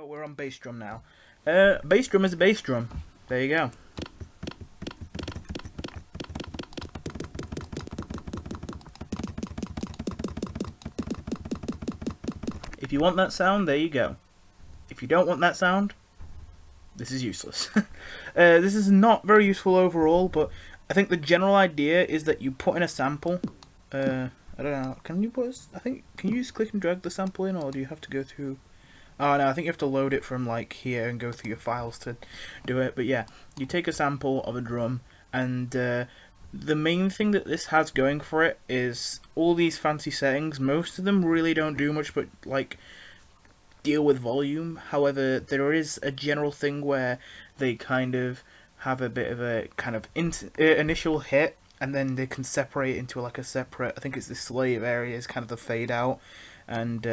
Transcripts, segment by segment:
we're on bass drum now. Bass drum is a bass drum. There you go. If you want that sound, there you go. If you don't want that sound, this is useless. This is not very useful overall, but I think the general idea is that you put in a sample. I don't know. Can you can you just click and drag the sample in, or do you have to go through? Oh no, I think you have to load it from like here and go through your files to do it. But yeah, you take a sample of a drum, and the main thing that this has going for it is all these fancy settings. Most of them really don't do much but like deal with volume. However, there is a general thing where they kind of have a bit of a kind of initial hit, and then they can separate into like a separate, I think it's the slave area is kind of the fade out, and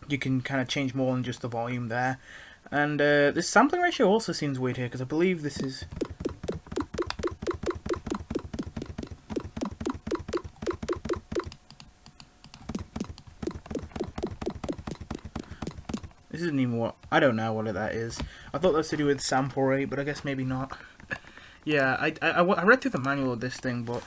you can kind of change more than just the volume there. And this sampling ratio also seems weird here, because I believe this is... This isn't even what... I don't know what that is. I thought that was to do with sample rate, but I guess maybe not. Yeah, I read through the manual of this thing, but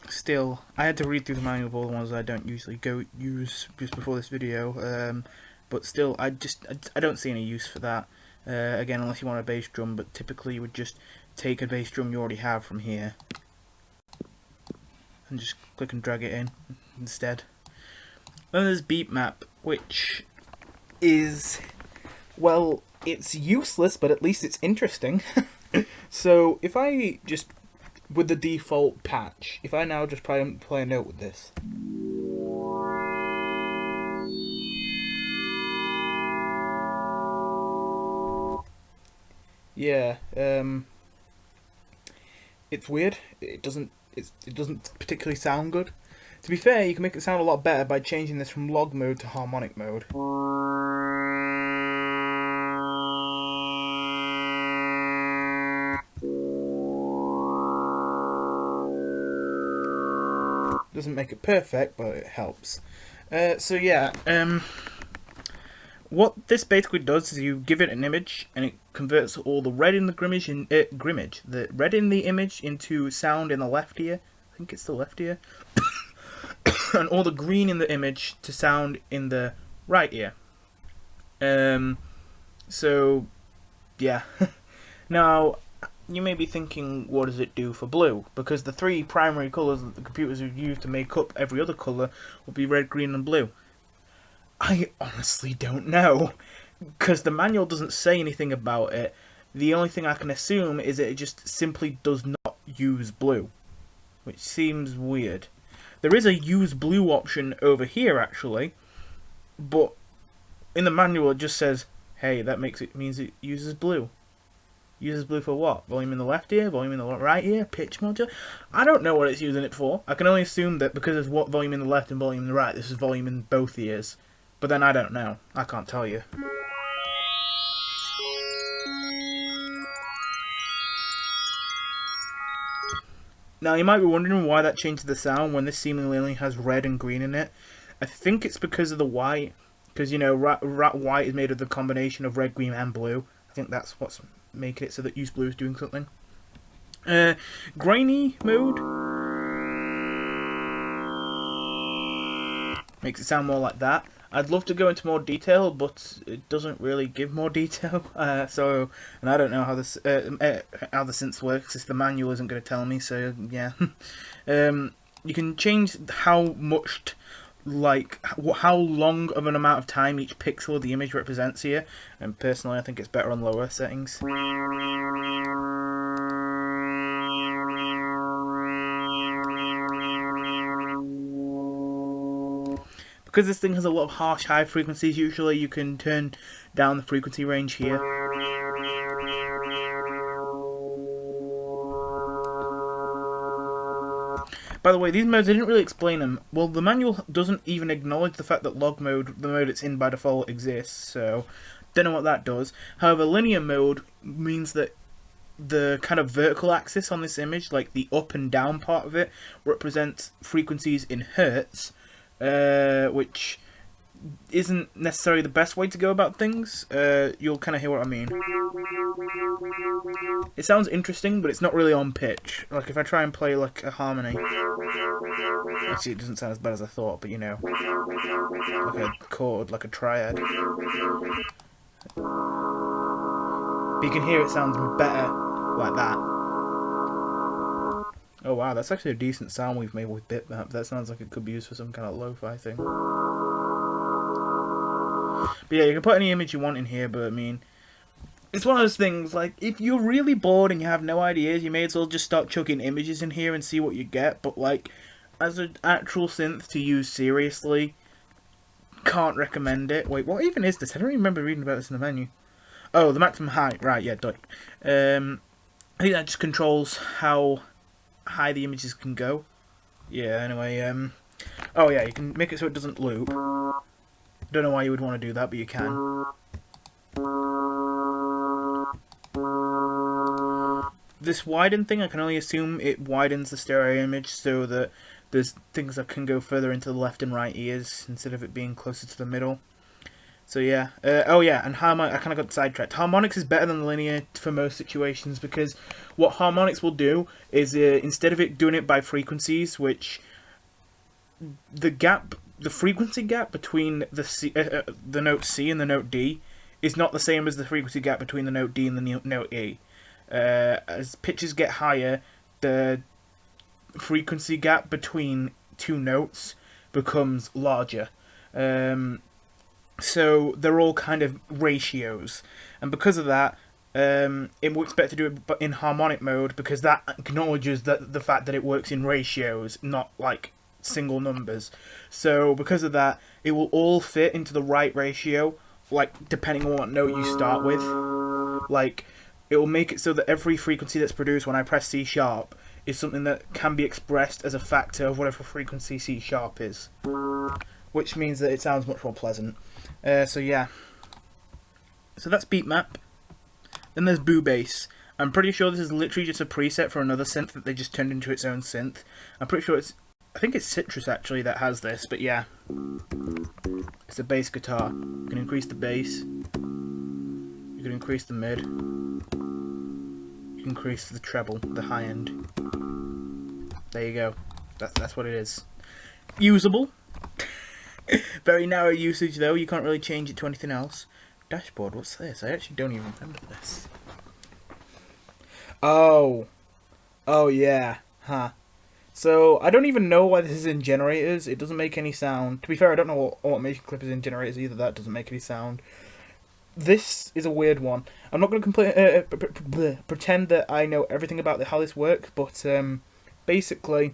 still, I had to read through the manual of all the ones I don't usually use just before this video. But still, I don't see any use for that. Again, unless you want a bass drum, but typically you would just take a bass drum you already have from here and just click and drag it in instead. Then there's beat map, which is, well, it's useless, but at least it's interesting. So if I just, with the default patch, if I now just play a note with this. Yeah, it's weird. It doesn't particularly sound good. To be fair, you can make it sound a lot better by changing this from log mode to harmonic mode. Doesn't make it perfect, but it helps. So yeah, what this basically does is you give it an image, and it converts all the red in the the red in the image into sound in the left ear. I think it's the left ear, and all the green in the image to sound in the right ear. So yeah. Now, you may be thinking, what does it do for blue? Because the three primary colours that the computers would use to make up every other colour would be red, green and blue. I honestly don't know, because the manual doesn't say anything about it. The only thing I can assume is that it just simply does not use blue, which seems weird. There is a use blue option over here actually, but in the manual it just says, hey, that means it uses blue. Uses blue for what? Volume in the left ear? Volume in the right ear? Pitch modulator? I don't know what it's using it for. I can only assume that because there's what volume in the left and volume in the right, this is volume in both ears. But then I don't know. I can't tell you. Now you might be wondering why that changed the sound when this seemingly only has red and green in it. I think it's because of the white. Because, you know, white is made of the combination of red, green and blue. I think that's what's making it so that use blue is doing something. Grainy mode makes it sound more like that. I'd love to go into more detail, but it doesn't really give more detail. And I don't know how the synth works. If the manual isn't going to tell me, so yeah. You can change how much, like how long of an amount of time each pixel of the image represents here. And personally, I think it's better on lower settings. Because this thing has a lot of harsh high frequencies, usually you can turn down the frequency range here. By the way, these modes, I didn't really explain them. Well, the manual doesn't even acknowledge the fact that log mode, the mode it's in by default, exists, so don't know what that does. However, linear mode means that the kind of vertical axis on this image, like the up and down part of it, represents frequencies in hertz, which isn't necessarily the best way to go about things. You'll kind of hear what I mean. It sounds interesting, but it's not really on pitch. Like, if I try and play, like, a harmony... Actually, it doesn't sound as bad as I thought, but, you know. Like a chord, like a triad. But you can hear it sounds better like that. Oh, wow, that's actually a decent sound we've made with bitmap. That sounds like it could be used for some kind of lo-fi thing. But yeah, you can put any image you want in here, but, I mean... It's one of those things, like, if you're really bored and you have no ideas, you may as well just start chucking images in here and see what you get, but, like, as an actual synth to use seriously, can't recommend it. Wait, what even is this? I don't even remember reading about this in the menu. Oh, the maximum height, right, yeah, I think that just controls how high the images can go. Yeah, anyway, oh yeah, you can make it so it doesn't loop. Don't know why you would want to do that, but you can. This widen thing, I can only assume it widens the stereo image so that there's things that can go further into the left and right ears instead of it being closer to the middle. So yeah. Oh yeah, and I kind of got sidetracked. Harmonics is better than linear for most situations because what harmonics will do is instead of it doing it by frequencies, which the frequency gap between the note C and the note D is not the same as the frequency gap between the note D and the note E. As pitches get higher, the frequency gap between two notes becomes larger. So they're all kind of ratios, and because of that, it works better to do it in harmonic mode because that acknowledges the fact that it works in ratios, not like single numbers. So because of that, it will all fit into the right ratio, like depending on what note you start with. Like, it will make it so that every frequency that's produced when I press C sharp is something that can be expressed as a factor of whatever frequency C sharp is, which means that it sounds much more pleasant. So yeah, so that's beat map. Then there's boo bass. I'm pretty sure this is literally just a preset for another synth that they just turned into its own synth. I'm pretty sure I think it's Citrus actually that has this, but yeah, it's a bass guitar. You can increase the bass, you can increase the mid, you can increase the treble, the high end. There you go. That's what it is. Usable. Very narrow usage though, you can't really change it to anything else. Dashboard, what's this? I actually don't even remember this. Oh yeah, huh. So, I don't even know why this is in generators, it doesn't make any sound. To be fair, I don't know what automation clip is in generators either, that doesn't make any sound. This is a weird one. I'm not going to pretend that I know everything about how this works, but basically,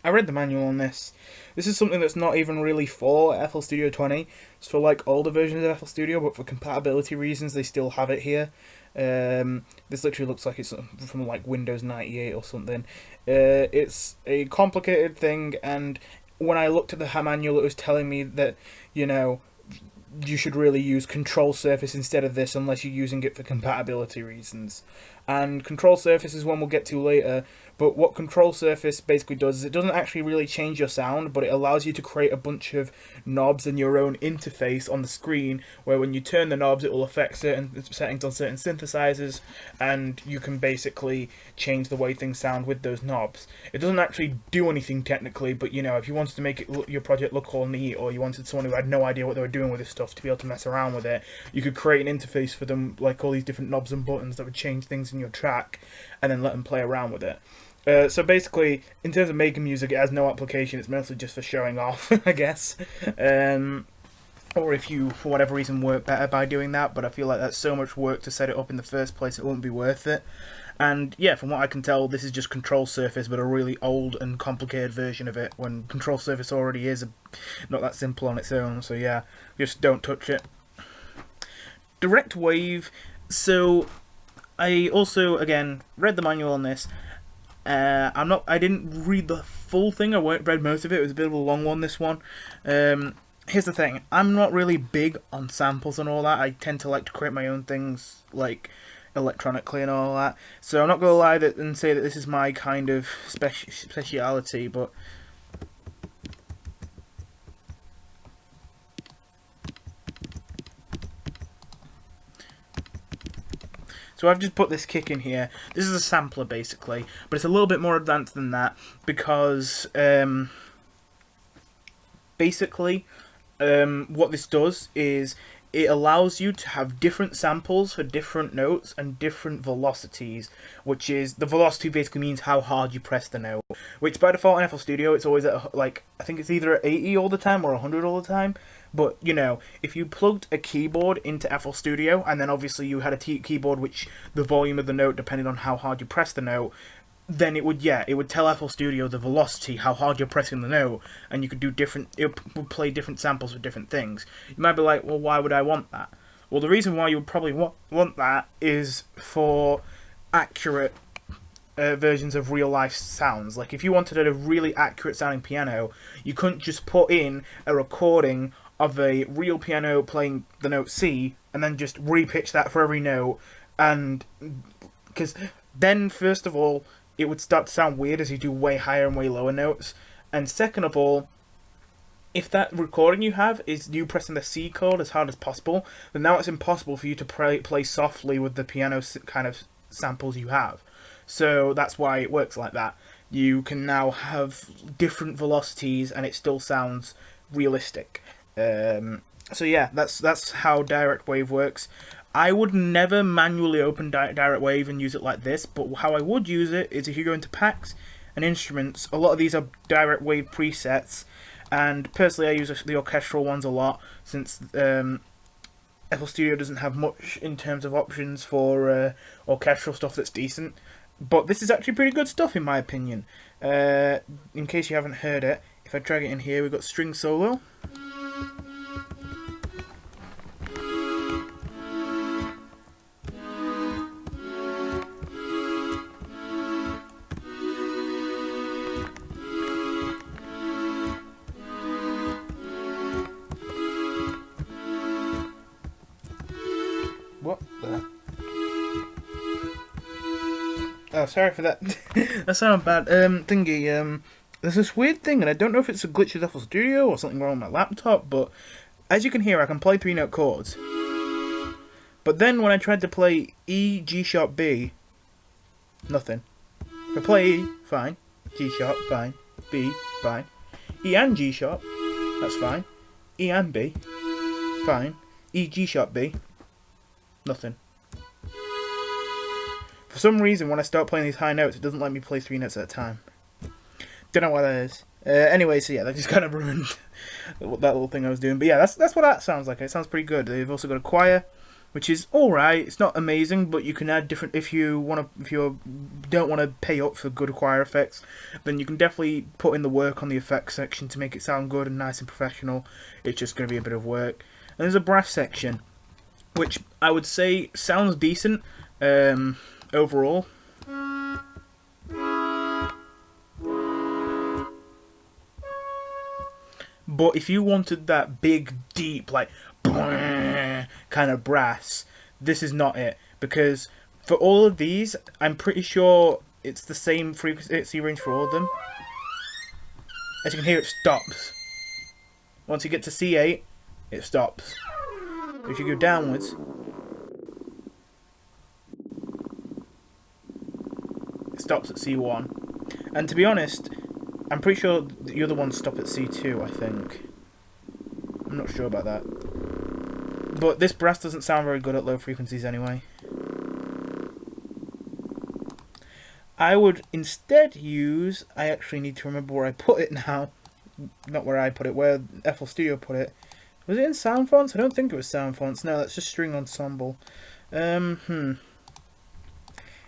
I read the manual on this. This is something that's not even really for FL Studio 20. It's for like older versions of FL Studio, but for compatibility reasons, they still have it here. This literally looks like it's from like Windows 98 or something. It's a complicated thing, and when I looked at the manual, it was telling me that, you know, you should really use Control Surface instead of this unless you're using it for compatibility reasons. And Control Surface is one we'll get to later, but what Control Surface basically does is it doesn't actually really change your sound, but it allows you to create a bunch of knobs in your own interface on the screen, where when you turn the knobs it will affect certain settings on certain synthesizers, and you can basically change the way things sound with those knobs. It doesn't actually do anything technically, but you know, if you wanted to make your project look all neat, or you wanted someone who had no idea what they were doing with this stuff to be able to mess around with it, you could create an interface for them, like all these different knobs and buttons that would change things in your track, and then let them play around with it. So basically, in terms of making music, it has no application. It's mostly just for showing off, I guess. Or if you, for whatever reason, work better by doing that. But I feel like that's so much work to set it up in the first place, it won't be worth it. And yeah, from what I can tell, this is just Control Surface, but a really old and complicated version of it, when Control Surface already is not that simple on its own. So yeah, just don't touch it. Direct Wave. So I also, again, read the manual on this. I didn't read the full thing, I read most of it. It was a bit of a long one, this one. Here's the thing, I'm not really big on samples and all that. I tend to like to create my own things, like, electronically and all that. So I'm not going to lie and say that this is my kind of speciality, but So I've just put this kick in here. This is a sampler basically, but it's a little bit more advanced than that because basically what this does is it allows you to have different samples for different notes and different velocities, which is, the velocity basically means how hard you press the note, which by default in FL Studio it's always at, like, I think it's either at 80 all the time or 100 all the time. But, you know, if you plugged a keyboard into FL Studio, and then obviously you had a keyboard which the volume of the note depended on how hard you press the note, then it would, yeah, it would tell FL Studio the velocity, how hard you're pressing the note, and you could do different, it would play different samples for different things. You might be like, well, why would I want that? Well, the reason why you would probably want that is for accurate versions of real life sounds. Like, if you wanted a really accurate sounding piano, you couldn't just put in a recording of a real piano playing the note C, and then just repitch that for every note, and, because then, first of all, it would start to sound weird as you do way higher and way lower notes. And second of all, if that recording you have is you pressing the C chord as hard as possible, then now it's impossible for you to play softly with the piano kind of samples you have. So that's why it works like that. You can now have different velocities and it still sounds realistic. So yeah, that's how Direct Wave works. I would never manually open Direct Wave and use it like this, but how I would use it is if you go into packs and instruments, a lot of these are Direct Wave presets, and personally I use the orchestral ones a lot, since FL Studio doesn't have much in terms of options for orchestral stuff that's decent. But this is actually pretty good stuff in my opinion. In case you haven't heard it, if I drag it in here, we've got string solo. What the? Oh, sorry for that. That sounded bad. There's this weird thing, and I don't know if it's a glitch with FL Studio or something wrong with my laptop, but as you can hear, I can play 3-note chords. But then when I tried to play E, G sharp, B, nothing. If I play E, fine. G sharp, fine. B, fine. E and G sharp, that's fine. E and B, fine. E, G sharp, B, nothing. For some reason, when I start playing these high notes, it doesn't let me play 3 notes at a time. Don't know why that is. Anyway, so yeah, that just kind of ruined that little thing I was doing. But yeah, that's what that sounds like. It sounds pretty good. They've also got a choir, which is all right. It's not amazing, but you can add different. If you don't want to pay up for good choir effects, then you can definitely put in the work on the effects section to make it sound good and nice and professional. It's just going to be a bit of work. And there's a brass section, which I would say sounds decent overall. But if you wanted that big, deep, like, kind of brass, this is not it. Because for all of these, I'm pretty sure it's the same frequency range for all of them. As you can hear, it stops. Once you get to C8, it stops. If you go downwards, it stops at C1. And to be honest, I'm pretty sure the other ones stop at C2, I think. I'm not sure about that. But this brass doesn't sound very good at low frequencies anyway. I would instead use... I actually need to remember where I put it now. Not where I put it, where FL Studio put it. Was it in Sound Fonts? I don't think it was Sound Fonts. No, that's just String Ensemble. It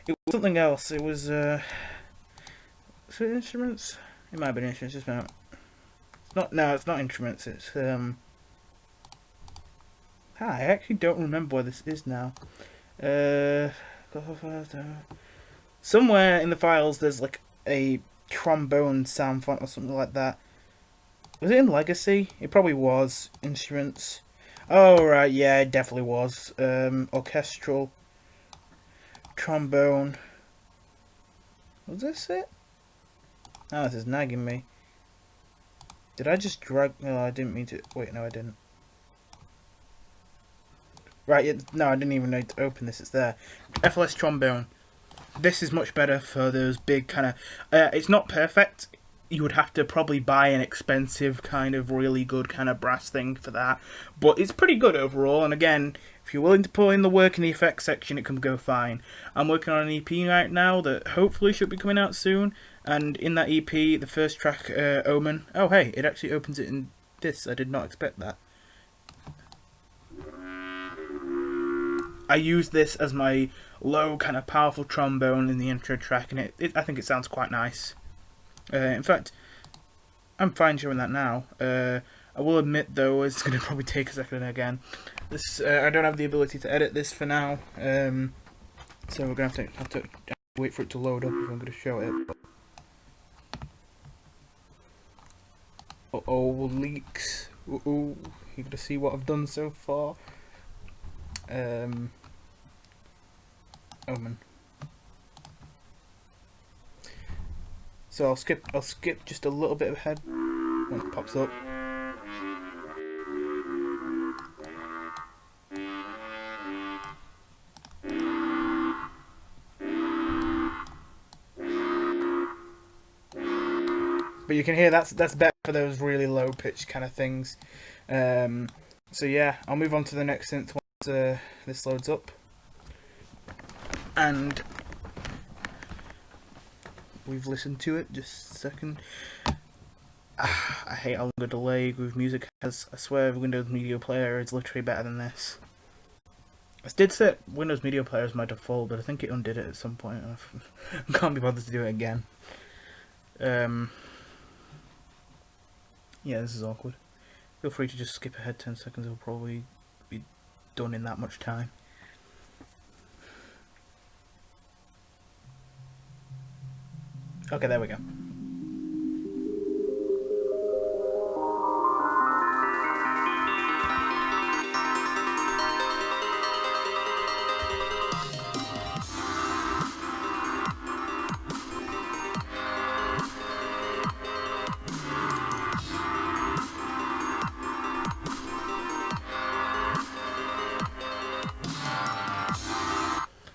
was something else. It was... Was it Instruments? It might have been Instruments, just a minute. It's not, no, it's not Instruments, it's, I actually don't remember where this is now. Somewhere in the files there's like a trombone sound font or something like that. Was it in Legacy? It probably was. Instruments. Oh, right, yeah, it definitely was. Orchestral. Trombone. Was this it? Oh, this is nagging me. Did I just drag... No, I didn't mean to... Wait, no, I didn't. Right, no, I didn't even need to open this, it's there. FLS trombone. This is much better for those big kind of... it's not perfect. You would have to probably buy an expensive kind of really good kind of brass thing for that. But it's pretty good overall, and again, if you're willing to put in the work in the effects section, it can go fine. I'm working on an EP right now that hopefully should be coming out soon, and in that EP, the first track, Omen... Oh hey, it actually opens it in this, I did not expect that. I use this as my low kind of powerful trombone in the intro track, and I think it sounds quite nice. In fact, I'm fine showing that now. I will admit though, it's going to probably take a second again. This I don't have the ability to edit this for now, so we're going to have to wait for it to load up if I'm going to show it. Uh-oh, leaks. Uh-oh, you're going to see what I've done so far. Omen. So I'll skip just a little bit ahead when it pops up. But you can hear that's better for those really low pitched kind of things. So yeah, I'll move on to the next synth once this loads up. And we've listened to it, just a second. I hate how long a delay Groove Music has. I swear Windows Media Player is literally better than this. I did set Windows Media Player as my default, but I think it undid it at some point. I can't be bothered to do it again. Yeah, this is awkward. Feel free to just skip ahead 10 seconds, it'll probably be done in that much time. Okay, there we go.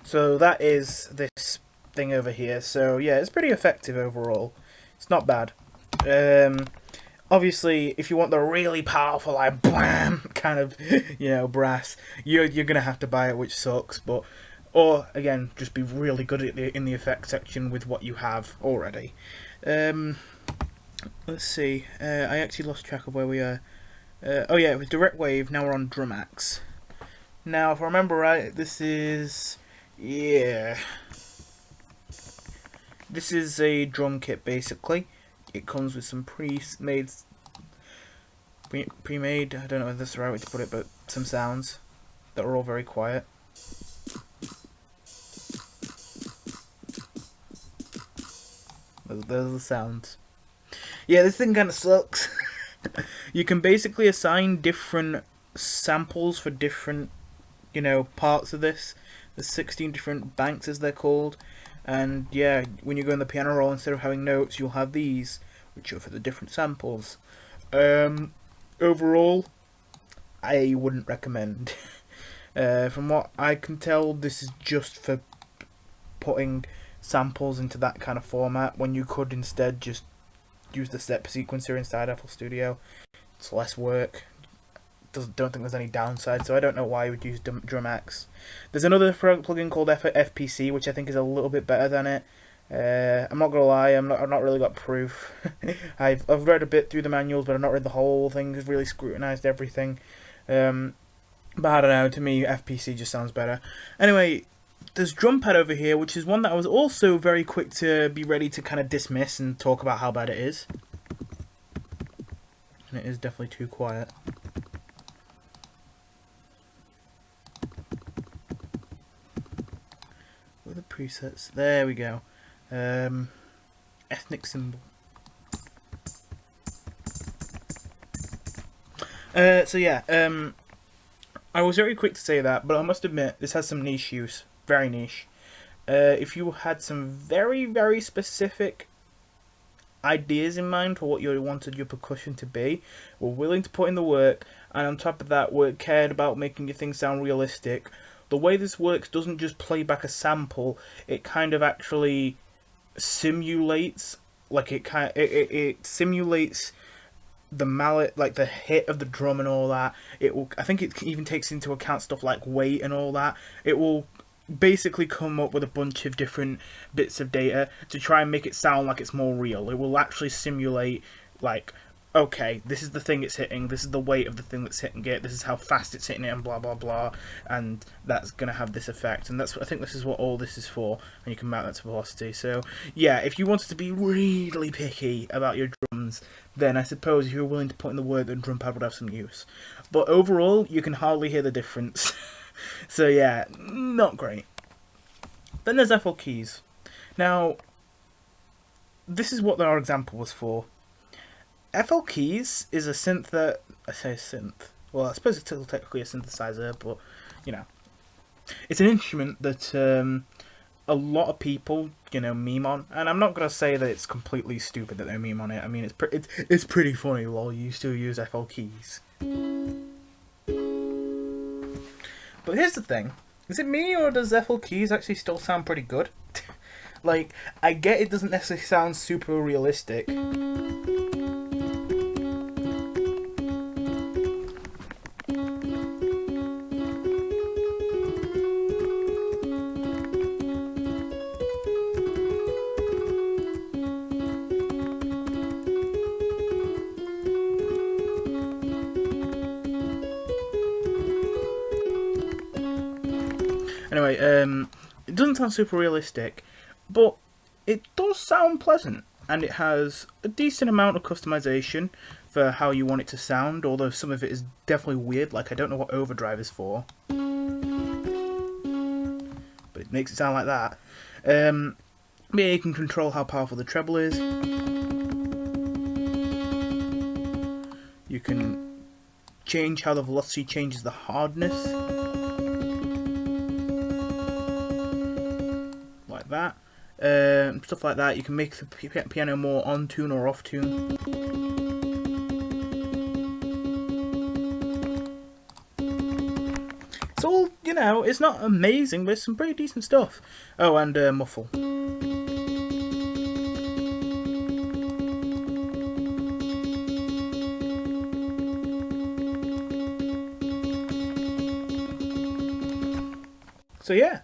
So that is this thing over here. So yeah, it's pretty effective overall. It's not bad. Obviously, if you want the really powerful, like blam kind of, brass, you're gonna have to buy it, which sucks. But or again, just be really good at in the effects section with what you have already. Let's see. I actually lost track of where we are. Oh yeah, it was Direct Wave. Now we're on Drumax. Now, if I remember right, this is. Yeah. This is a drum kit basically. It comes with some pre-made, I don't know if that's the right way to put it, but some sounds that are all very quiet. Those are the sounds. Yeah, this thing kind of sucks. You can basically assign different samples for different, parts of this. There's 16 different banks, as they're called, and yeah, when you go in the piano roll, instead of having notes, you'll have these, which are for the different samples. Overall, I wouldn't recommend. From what I can tell, this is just for putting samples into that kind of format, when you could instead just use the step sequencer inside FL Studio. It's less work. Don't think there's any downside, so I don't know why you would use Drumax. There's another plugin called FPC, which I think is a little bit better than it. I'm not gonna lie, I've not really got proof. I've read a bit through the manuals, but I've not read the whole thing. I've really scrutinized everything. But I don't know. To me, FPC just sounds better. Anyway, there's Drumpad over here, which is one that I was also very quick to be ready to kind of dismiss and talk about how bad it is. And it is definitely too quiet. What are the presets? There we go. Ethnic symbol. So yeah, I was very quick to say that, but I must admit, this has some niche use. Very niche. If you had some very, very specific ideas in mind for what you wanted your percussion to be, were willing to put in the work, and on top of that, were cared about making your thing sound realistic. The way this works doesn't just play back a sample; it kind of actually simulates, like it simulates the mallet, like the hit of the drum and all that. It will. I think it even takes into account stuff like weight and all that. It will basically come up with a bunch of different bits of data to try and make it sound like it's more real. It will actually simulate, like, okay, this is the thing it's hitting, this is the weight of the thing that's hitting it, this is how fast it's hitting it, and blah blah blah, and that's gonna have this effect. And I think this is what all this is for, and you can mount that to velocity. So yeah, if you wanted to be really picky about your drums, then I suppose if you're willing to put in the work, then drum pad would have some use. But overall, you can hardly hear the difference. So yeah, not great. Then there's FL keys. Now, this is what our example was for. FL keys is a synth that, I say synth, well I suppose it's still technically a synthesizer, but you know, it's an instrument that a lot of people, you know, meme on, and I'm not gonna say that it's completely stupid that they meme on it. I mean, it's pretty funny. Lol, you still use FL keys. But here's the thing: is it me, or does FL keys actually still sound pretty good? Like, I get it doesn't necessarily sound super realistic. Anyway, it doesn't sound super realistic, but it does sound pleasant, and it has a decent amount of customization for how you want it to sound, although some of it is definitely weird, like I don't know what overdrive is for. But it makes it sound like that. Yeah, you can control how powerful the treble is. You can change how the velocity changes the hardness. That stuff like that. You can make the piano more on tune or off tune. It's all, you know, it's not amazing, but it's some pretty decent stuff. Oh, and muffle. So yeah,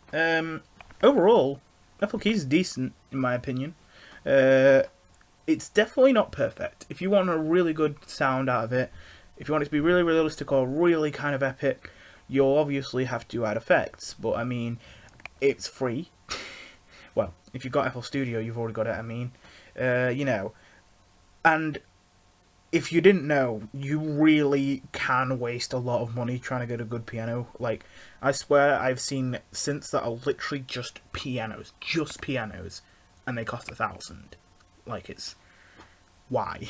overall, FL keys is decent, in my opinion. It's definitely not perfect. If you want a really good sound out of it, if you want it to be really realistic or really kind of epic, you'll obviously have to add effects. But I mean, it's free. Well, if you've got FL Studio, you've already got it, I mean. You know. And if you didn't know, you really can waste a lot of money trying to get a good piano. Like, I swear I've seen synths that are literally just pianos, and they cost $1,000. Like, it's... why?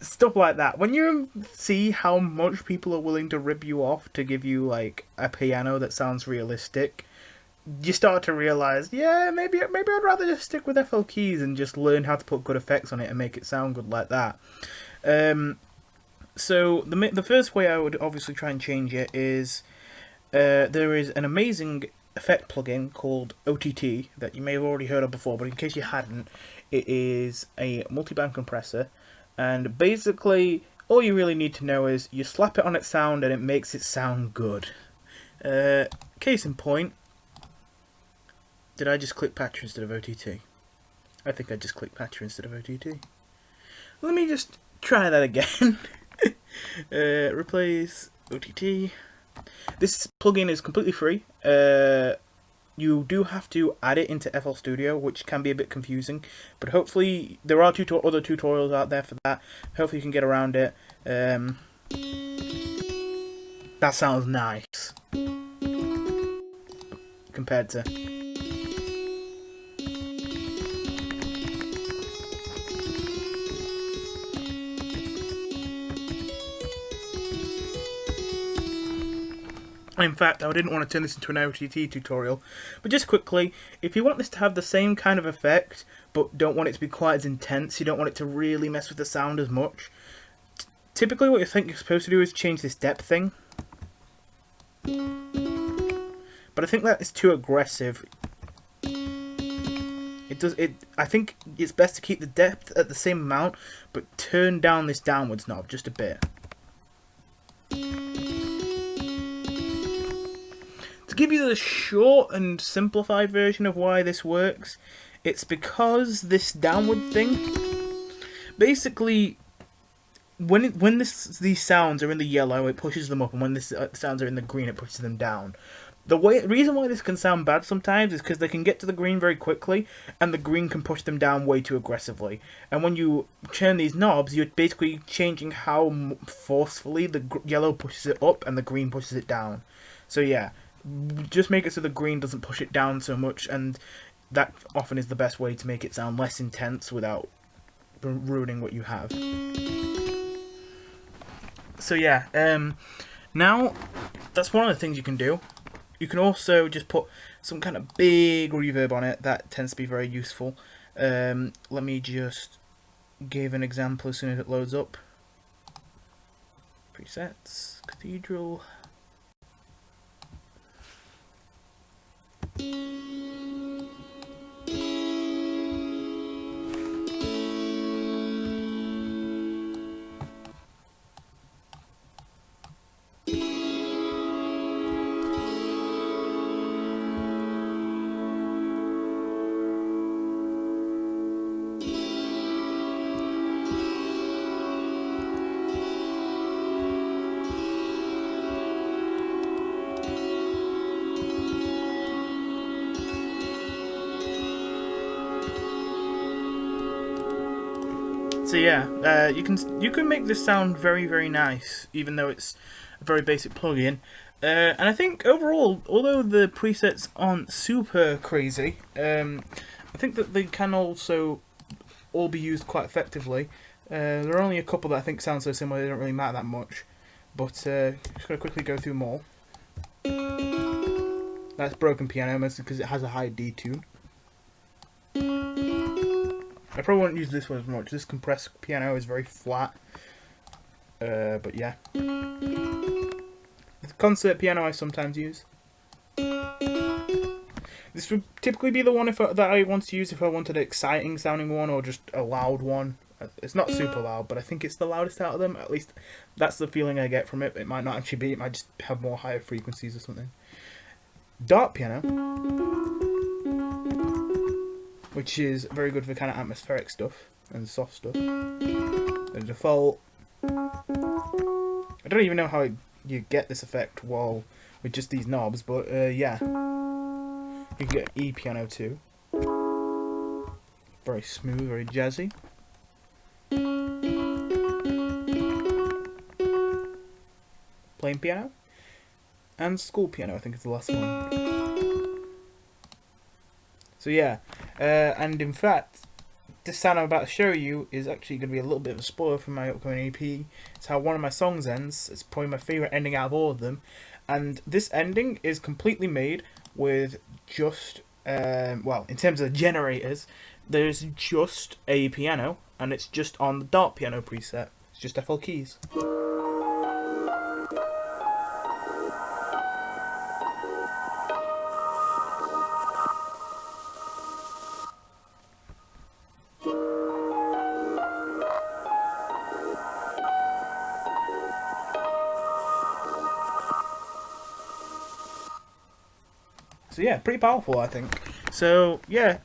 Stuff like that. When you see how much people are willing to rip you off to give you, like, a piano that sounds realistic, you start to realise, yeah, maybe I'd rather just stick with FL keys and just learn how to put good effects on it and make it sound good like that. So the first way I would obviously try and change it is there is an amazing effect plugin called OTT that you may have already heard of before, but in case you hadn't, it is a multi-band compressor, and basically all you really need to know is you slap it on its sound and it makes it sound good. Case in point, did I just click Patcher instead of OTT? I think I just clicked Patcher instead of OTT. Let me just try that again. Replace OTT. This plugin is completely free. You do have to add it into FL Studio, which can be a bit confusing, but hopefully there are other tutorials out there for that. Hopefully you can get around it. That sounds nice compared to... In fact, I didn't want to turn this into an OTT tutorial, but just quickly, if you want this to have the same kind of effect, but don't want it to be quite as intense, you don't want it to really mess with the sound as much, typically what you think you're supposed to do is change this depth thing. But I think that is too aggressive. I think it's best to keep the depth at the same amount, but turn down this downwards knob just a bit. To give you the short and simplified version of why this works, it's because this downward thing, basically, when these sounds are in the yellow, it pushes them up, and when the sounds are in the green, it pushes them down. The reason why this can sound bad sometimes is because they can get to the green very quickly, and the green can push them down way too aggressively. And when you turn these knobs, you're basically changing how forcefully the yellow pushes it up and the green pushes it down. So yeah, just make it so the green doesn't push it down so much, and that often is the best way to make it sound less intense without ruining what you have. So yeah, now that's one of the things you can do. You can also just put some kind of big reverb on it. That tends to be very useful. Let me just give an example as soon as it loads up. Presets, Cathedral. So yeah, you can make this sound very, very nice, even though it's a very basic plugin. And I think overall, although the presets aren't super crazy, I think that they can also all be used quite effectively. There are only a couple that I think sound so similar they don't really matter that much. But just going to quickly go through them all. That's Broken Piano, mostly because it has a high D tune. I probably won't use this one as much. This compressed piano is very flat. But yeah. The concert piano I sometimes use. This would typically be the one that I want to use if I wanted an exciting sounding one or just a loud one. It's not super loud, but I think it's the loudest out of them. At least that's the feeling I get from it. It might not actually be. It might just have more higher frequencies or something. Dark piano, which is very good for kind of atmospheric stuff and soft stuff. The default. I don't even know how you get this effect with just these knobs, but yeah. You can get E piano too. Very smooth, very jazzy. Plain piano. And school piano, I think is the last one. So yeah, and in fact, this sound I'm about to show you is actually going to be a little bit of a spoiler from my upcoming EP. It's how one of my songs ends. It's probably my favourite ending out of all of them. And this ending is completely made with just, well, in terms of generators, there's just a piano, and it's just on the dark piano preset. It's just FL keys. So yeah, pretty powerful, I think. So yeah,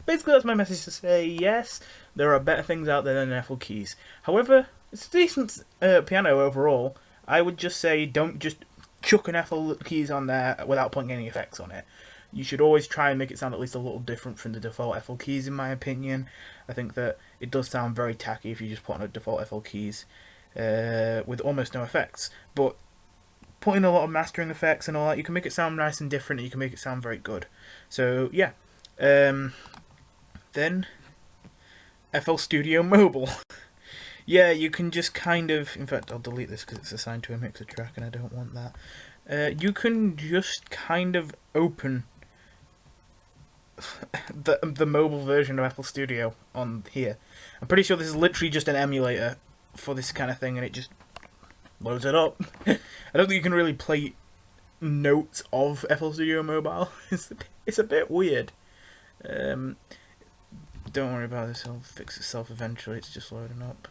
basically that's my message to say. Yes, there are better things out there than FL keys. However, it's a decent piano overall. I would just say don't just chuck an FL keys on there without putting any effects on it. You should always try and make it sound at least a little different from the default FL keys, in my opinion. I think that it does sound very tacky if you just put on a default FL keys with almost no effects. But put in a lot of mastering effects and all that, you can make it sound nice and different, and you can make it sound very good. So yeah, then FL Studio Mobile. Yeah, you can just kind of, in fact I'll delete this because it's assigned to a mixer track and I don't want that. you can just kind of open the mobile version of FL Studio on here. I'm pretty sure this is literally just an emulator for this kind of thing, and it just loads it up. I don't think you can really play notes of FL Studio Mobile. It's a bit weird. Don't worry about this, it'll fix itself eventually, it's just loading up.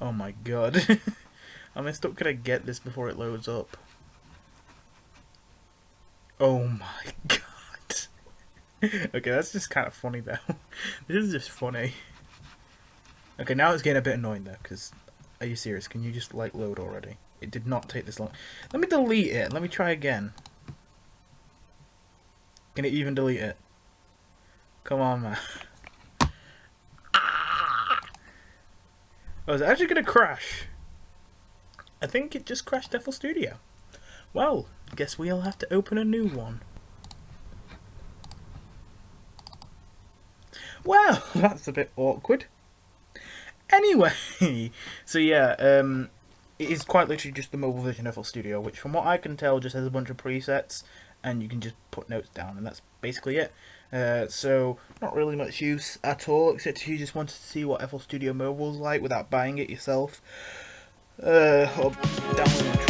Oh my god. I messed up, could I get this before it loads up? Oh my god. Okay, that's just kind of funny though. This is just funny. Okay, now it's getting a bit annoying though, because... Are you serious? Can you just, like, load already? It did not take this long. Let me delete it. Let me try again. Can it even delete it? Come on, man. Oh, is it actually going to crash? I think it just crashed FL Studio. Well, guess we'll have to open a new one. Well, that's a bit awkward. Anyway, so yeah, it is quite literally just the mobile version of FL Studio, which from what I can tell just has a bunch of presets, and you can just put notes down, and that's basically it. So, not really much use at all, except if you just wanted to see what FL Studio Mobile's like without buying it yourself. Or downloading